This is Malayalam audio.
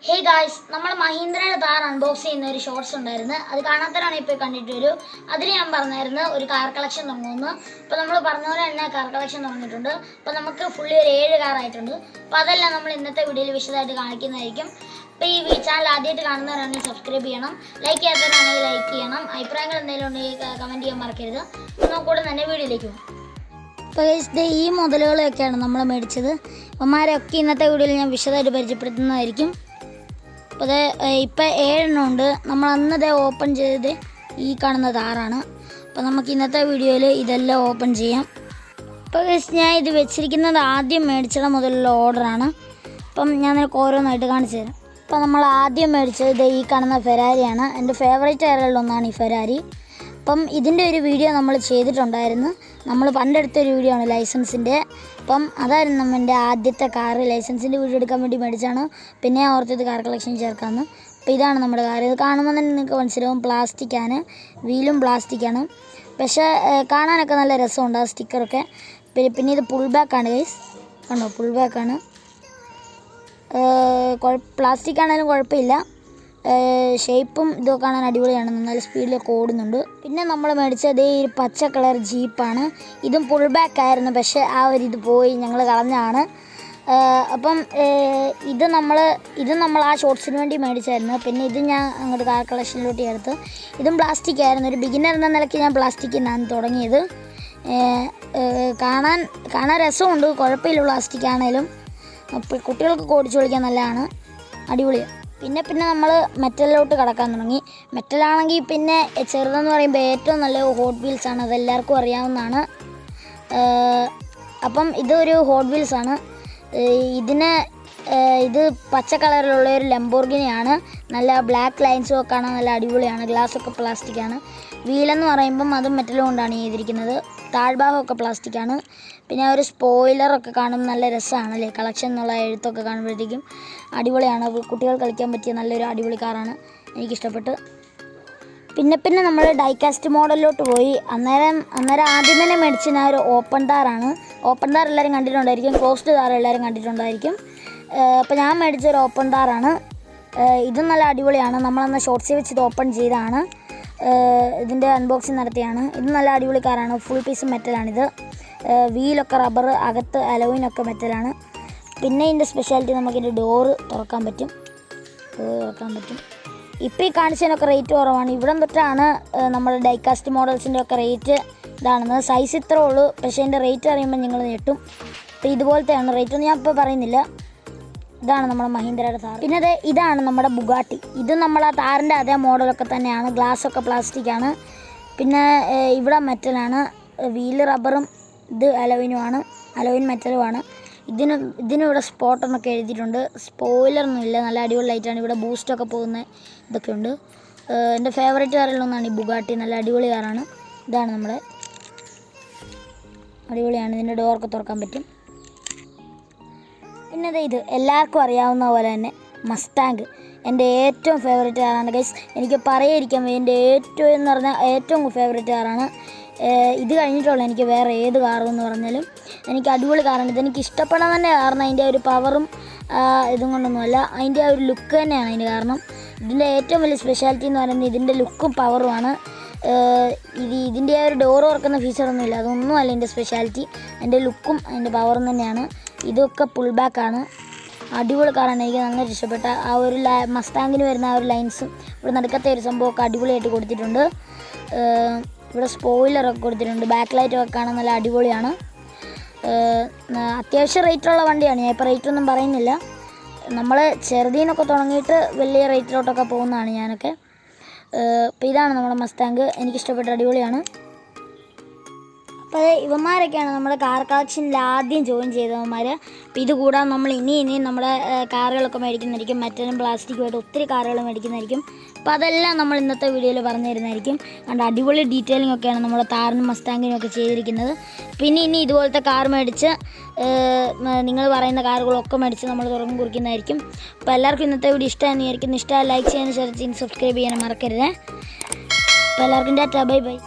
ഹേ ഗായ്സ്, നമ്മൾ മഹീന്ദ്രയുടെ താർ അൺബോക്സ് ചെയ്യുന്ന ഒരു ഷോർട്സ് ഉണ്ടായിരുന്നു. അത് കാണാത്തവരാണ് ഇപ്പോൾ കണ്ടിട്ട് വരൂ. അതിൽ ഞാൻ പറഞ്ഞായിരുന്നു ഒരു കാർ കളക്ഷൻ തുടങ്ങുമെന്ന്. അപ്പോൾ നമ്മൾ പറഞ്ഞ പോലെ തന്നെ കാർ കളക്ഷൻ തുടങ്ങിയിട്ടുണ്ട്. അപ്പോൾ നമുക്ക് ഫുള്ളി ഒരു 7 കാർ ആയിട്ടുണ്ട്. അപ്പോൾ അതെല്ലാം നമ്മൾ ഇന്നത്തെ വീഡിയോയിൽ വിശദമായിട്ട് കാണിക്കുന്നതായിരിക്കും. അപ്പോൾ ഈ ചാനൽ ആദ്യമായിട്ട് കാണുന്നവരാണെങ്കിൽ സബ്സ്ക്രൈബ് ചെയ്യണം, ലൈക്ക് ചെയ്യാത്തവരാണെങ്കിൽ ലൈക്ക് ചെയ്യണം, അഭിപ്രായങ്ങൾ എന്തെങ്കിലും ഉണ്ടെങ്കിൽ കമൻറ്റ് ചെയ്യാൻ മറക്കരുത്. അപ്പോൾ നമുക്കൂടെ തന്നെ വീഡിയോയിലേക്ക് പോകും. അപ്പോൾ ഈ മുതലുകളൊക്കെയാണ് നമ്മൾ മേടിച്ചത്. അവന്മാരൊക്കെ ഇന്നത്തെ വീഡിയോയിൽ ഞാൻ വിശദമായിട്ട് പരിചയപ്പെടുത്തുന്നതായിരിക്കും. അപ്പോൾ അത് ഇപ്പം 7 ഉണ്ട്. നമ്മൾ അന്നതേ ഓപ്പൺ ചെയ്തത് ഈ കാണുന്ന താറാണ്. അപ്പോൾ നമുക്ക് ഇന്നത്തെ വീഡിയോയിൽ ഇതെല്ലാം ഓപ്പൺ ചെയ്യാം. അപ്പോൾ ഞാൻ ഇത് വെച്ചിരിക്കുന്നത് ആദ്യം മേടിച്ചത് മുതലുള്ള ഓർഡറാണ്. അപ്പം ഞാൻ നിനക്ക് ഓരോന്നായിട്ട് കാണിച്ചു തരാം. അപ്പോൾ നമ്മൾ ആദ്യം മേടിച്ചത് ഈ കാണുന്ന ഫെരാരിയാണ്. എൻ്റെ ഫേവറേറ്റ് കാറുകളിലൊന്നാണ് ഈ ഫെരാരി. അപ്പം ഇതിൻ്റെ ഒരു വീഡിയോ നമ്മൾ ചെയ്തിട്ടുണ്ടായിരുന്നു. നമ്മൾ പണ്ടെടുത്തൊരു വീഡിയോ ആണ് ലൈസൻസിൻ്റെ. അപ്പം അതായിരുന്നു എൻ്റെ ആദ്യത്തെ കാറ്. ലൈസൻസിൻ്റെ വീഡിയോ എടുക്കാൻ വേണ്ടി മേടിച്ചാണ്. പിന്നെ ഓർത്തത് കാർ കളക്ഷൻ ചേർക്കാമെന്ന്. അപ്പോൾ ഇതാണ് നമ്മുടെ കാർ. ഇത് കാണുമ്പോൾ തന്നെ നിങ്ങൾക്ക് മനസ്സിലാവും, പ്ലാസ്റ്റിക്കാണ്, വീലും പ്ലാസ്റ്റിക്കാണ്. പക്ഷേ കാണാനൊക്കെ നല്ല രസമുണ്ട് ആ സ്റ്റിക്കറൊക്കെ. പിന്നെ ഇത് പുൾ ബാക്കാണ് ഗൈസ്, കണ്ടോ, പുൾ ബാക്കാണ്. പ്ലാസ്റ്റിക് ആണെങ്കിലും കുഴപ്പമില്ല. ഷേപ്പും ഇതൊക്കെ കാണാൻ അടിപൊളിയാണ്, നല്ല സ്പീഡിലൊക്കെ ഓടുന്നുണ്ട്. പിന്നെ നമ്മൾ മേടിച്ചത് ഈ പച്ച കളർ ജീപ്പാണ്. ഇതും പുൾ ബാക്ക് ആയിരുന്നു, പക്ഷേ ആ ഒരു ഇത് പോയി, ഞങ്ങൾ കളഞ്ഞാണ്. അപ്പം ഇത് നമ്മൾ ആ ഷോർട്സിന് വേണ്ടി മേടിച്ചായിരുന്നു. പിന്നെ ഇത് ഞാൻ അങ്ങോട്ട് കാർ കളക്ഷനിലോട്ട് ചേർത്ത്. ഇതും പ്ലാസ്റ്റിക് ആയിരുന്നു. ഒരു ബിഗിനർ എന്ന നിലയ്ക്ക് ഞാൻ പ്ലാസ്റ്റിക്കിൽ നിന്നാണ് തുടങ്ങിയത്. കാണാൻ രസമുണ്ട്, കുഴപ്പമില്ല. പ്ലാസ്റ്റിക് ആണെങ്കിലും കുട്ടികൾക്ക് ഓടിച്ചു കളിക്കാൻ നല്ലതാണ്, അടിപൊളിയാണ്. പിന്നെ നമ്മൾ മെറ്റലിലോട്ട് കടക്കാൻ തുടങ്ങി. മെറ്റലാണെങ്കിൽ പിന്നെ ചെറുതെന്ന് പറയുമ്പോൾ ഏറ്റവും നല്ല ഹോട്ട് വീൽസാണ്, അതെല്ലാവർക്കും അറിയാവുന്നതാണ്. അപ്പം ഇതൊരു ഹോട്ട് വീൽസാണ്. ഇത് പച്ച കളറിലുള്ള ഒരു ലംബോർഗിനിയാണ്. നല്ല ബ്ലാക്ക് ലൈൻസും ഒക്കെ കാണാൻ നല്ല അടിപൊളിയാണ്. ഗ്ലാസ്സൊക്കെ പ്ലാസ്റ്റിക്കാണ്. വീലെന്ന് പറയുമ്പം അതും മെറ്റൽ കൊണ്ടാണ് ചെയ്തിരിക്കുന്നത്. താഴ്ഭാഗമൊക്കെ പ്ലാസ്റ്റിക്കാണ്. പിന്നെ ഒരു സ്പോയിലറൊക്കെ കാണുമ്പോൾ നല്ല രസമാണല്ലേ, കളക്ഷൻ എന്നുള്ള എഴുത്തൊക്കെ കാണുമ്പോഴത്തേക്കും അടിപൊളിയാണ്. കുട്ടികൾ കളിക്കാൻ പറ്റിയ നല്ലൊരു അടിപൊളി കാറാണ്, എനിക്കിഷ്ടപ്പെട്ട്. പിന്നെ നമ്മൾ ഡൈകാസ്റ്റ് മോഡലിലോട്ട് പോയി. അന്നേരം ആദ്യം തന്നെ മേടിച്ച് ഞാൻ ഒരു ഓപ്പൺ താറാണ്. ഓപ്പൺ താർ എല്ലാവരും കണ്ടിട്ടുണ്ടായിരിക്കും, ക്ലോസ്ഡ് താർ എല്ലാവരും കണ്ടിട്ടുണ്ടായിരിക്കും. അപ്പോൾ ഞാൻ മേടിച്ചൊരു ഓപ്പൺ താറാണ്. ഇതും നല്ല അടിപൊളിയാണ്. നമ്മളന്ന് ഷോർട്സിൽ വെച്ച് ഇത് ഓപ്പൺ ചെയ്താണ്, ഇതിൻ്റെ അൺബോക്സിങ് നടത്തിയാണ്. ഇത് നല്ല അടിപൊളി കാറാണ്. ഫുൾ പീസ് മെറ്റലാണിത്. വീലൊക്കെ റബ്ബർ, അകത്ത് അലോയിനൊക്കെ മെറ്റലാണ്. പിന്നെ ഇതിൻ്റെ സ്പെഷ്യാലിറ്റി, നമുക്കിതിൻ്റെ ഡോറ് തുറക്കാൻ പറ്റും. ഇപ്പോൾ ഈ കാണിച്ചതിനൊക്കെ റേറ്റ് കുറവാണ്. ഇവിടം തൊട്ടാണ് നമ്മുടെ ഡൈകാസ്റ്റ് മോഡൽസിൻ്റെ ഒക്കെ റേറ്റ് ഇതാണെന്ന്. സൈസ് ഇത്രേ ഉള്ളൂ, പക്ഷേ ഇതിൻ്റെ റേറ്റ് അറിയുമ്പോൾ നിങ്ങൾ ഞെട്ടും. അപ്പോൾ ഇതുപോലത്തെയാണ് റേറ്റൊന്നും ഞാൻ ഇപ്പോൾ പറയുന്നില്ല. ഇതാണ് നമ്മുടെ മഹീന്ദ്രയുടെ താർ. പിന്നെ ഇതാണ് നമ്മുടെ ബുഗാട്ടി. ഇത് നമ്മൾ ആ താറിൻ്റെ അതേ മോഡലൊക്കെ തന്നെയാണ്. ഗ്ലാസ്സൊക്കെ പ്ലാസ്റ്റിക്കാണ്. പിന്നെ ഇവിടെ മെറ്റലാണ്. വീല് റബ്ബറും ഇത് അലോയിനുമാണ്, അലോയിൻ മെറ്റലുമാണ്. ഇതിനിവിടെ സ്പോട്ടെന്നൊക്കെ എഴുതിയിട്ടുണ്ട്. സ്പോയിലറൊന്നും ഇല്ല, നല്ല അടിപൊളി ലൈറ്റാണ്. ഇവിടെ ബൂസ്റ്റൊക്കെ പോകുന്ന ഇതൊക്കെ ഉണ്ട്. എൻ്റെ ഫേവറേറ്റ് കാറിലൊന്നാണ് ഈ ബുഗാട്ടി, നല്ല അടിപൊളി കാറാണ്. ഇതാണ് നമ്മുടെ അടിപൊളിയാണ്. ഇതിൻ്റെ ഡോറൊക്കെ തുറക്കാൻ പറ്റും. പിന്നെ ഇത് എല്ലാവർക്കും അറിയാവുന്ന പോലെ തന്നെ മസ്താങ് എൻ്റെ ഏറ്റവും ഫേവറേറ്റ് കാറാണ് ഗൈസ്. എനിക്ക് പറയാതിരിക്കാൻ എൻ്റെ ഏറ്റവും എന്ന് പറഞ്ഞാൽ ഏറ്റവും ഫേവറേറ്റ് കാറാണ്. ഇത് കഴിഞ്ഞിട്ടുള്ള എനിക്ക് വേറെ ഏത് കാറെന്ന് പറഞ്ഞാലും എനിക്ക് അടിപൊളി കാറാണ്. ഇതെനിക്ക് ഇഷ്ടപ്പെടാൻ തന്നെ കാരണം അതിൻ്റെ ഒരു പവറും ഇതും കൊണ്ടൊന്നുമല്ല, അതിൻ്റെ ആ ഒരു ലുക്ക് തന്നെയാണ് അതിൻ്റെ കാരണം. ഇതിൻ്റെ ഏറ്റവും വലിയ സ്പെഷ്യാലിറ്റി എന്ന് പറയുന്നത് ഇതിൻ്റെ ലുക്കും പവറുമാണ്. ഇതിൻ്റെ ആ ഒരു ഡോറ് തുറക്കുന്ന ഫീച്ചറൊന്നുമില്ല, അതൊന്നും അല്ല എൻ്റെ സ്പെഷ്യാലിറ്റി. എൻ്റെ ലുക്കും അതിൻ്റെ പവറും തന്നെയാണ്. ഇതൊക്കെ പുൾ ബാക്കാണ്, അടിപൊളി കാറാണ്. എനിക്ക് നന്നായിട്ട് ഇഷ്ടപ്പെട്ട ആ ഒരു മസ്താങ്ങിന് വരുന്ന ആ ഒരു ലൈൻസും ഇവിടെ നടുക്കത്തെ ഒരു സംഭവമൊക്കെ അടിപൊളിയായിട്ട് കൊടുത്തിട്ടുണ്ട്. ഇവിടെ സ്പോയിലറൊക്കെ കൊടുത്തിട്ടുണ്ട്. ബാക്ക് ലൈറ്റൊക്കെ കാണാൻ നല്ല അടിപൊളിയാണ്. അത്യാവശ്യം റേറ്റുള്ള വണ്ടിയാണ്. ഞാൻ ഇപ്പോൾ റേറ്റൊന്നും പറയുന്നില്ല. നമ്മൾ ചെറുതീനൊക്കെ തുടങ്ങിയിട്ട് വലിയ റേറ്റിലോട്ടൊക്കെ പോകുന്നതാണ് ഞാനൊക്കെ. അപ്പോൾ ഇതാണ് നമ്മുടെ മസ്താങ്, എനിക്കിഷ്ടപ്പെട്ട അടിപൊളിയാണ്. അപ്പോൾ ഇവന്മാരൊക്കെയാണ് നമ്മുടെ കാർ കളക്ഷനിൽ ആദ്യം ജോയിൻ ചെയ്തവന്മാർ. അപ്പോൾ ഇത് കൂടാതെ നമ്മൾ ഇനിയും നമ്മുടെ കാറുകളൊക്കെ മേടിക്കുന്നതായിരിക്കും. മെറ്റലും പ്ലാസ്റ്റിക്കുമായിട്ട് ഒത്തിരി കാറുകൾ മേടിക്കുന്നതായിരിക്കും. അപ്പോൾ അതെല്ലാം നമ്മൾ ഇന്നത്തെ വീഡിയോയിൽ പറഞ്ഞു തരുന്നതായിരിക്കും. അതുകൊണ്ട് അടിപൊളി ഡീറ്റെയിലിംഗ് ഒക്കെയാണ് നമ്മൾ താറിനും മസ്താങ്ങിനും ഒക്കെ ചെയ്തിരിക്കുന്നത്. പിന്നെ ഇതുപോലത്തെ കാർ മേടിച്ച് നിങ്ങൾ പറയുന്ന കാറുകളൊക്കെ മേടിച്ച് നമ്മൾ തുറന്നു കുറിക്കുന്നതായിരിക്കും. അപ്പോൾ എല്ലാവർക്കും ഇന്നത്തെ വീഡിയോ ഇഷ്ടമാണെന്ന് വിചാരിക്കുന്നു. ഇഷ്ടമായി ലൈക്ക് ചെയ്യാനും ഷെയർ ചെയ്യാനും സബ്സ്ക്രൈബ് ചെയ്യാനും മറക്കരുത്. അപ്പോൾ എല്ലാവർക്കും ടാറ്റാ, ബൈ ബൈ.